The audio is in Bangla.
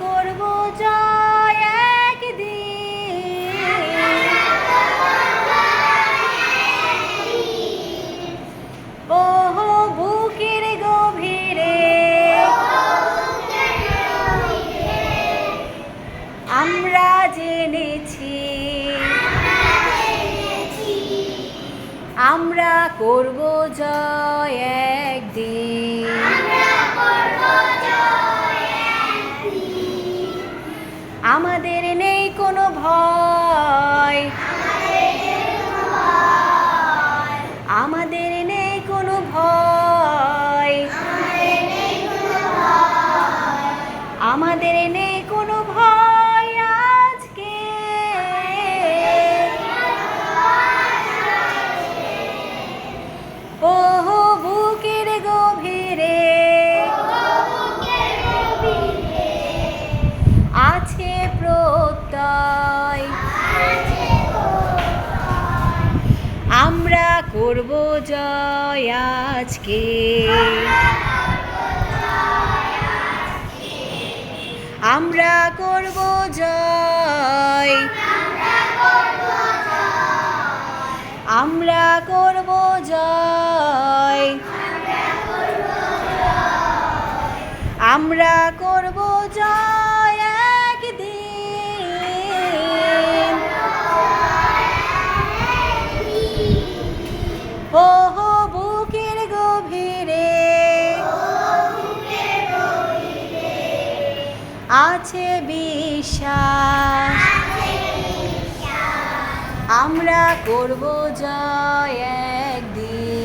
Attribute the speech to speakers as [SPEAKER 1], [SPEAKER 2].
[SPEAKER 1] করব জয় একদিন, ওহো বুকের গভীরে আমরা জেনেছি আমরা করব জয় একদিন। আমাদের নেই কোনো ভয়, আমাদের নেই কোনো ভয়, আমাদের নেই কোনো ভয় আজকে। ওহো বুকের গভীরে আছে প্রত্যয়, আমরা করব জয় আজকে। আমরা করব জয়, আমরা করব জয়, আমরা করব জয় একদিন। ওহো বুকের গভীরে আছে বিশ্বাস, আমরা করব জয় একদিন।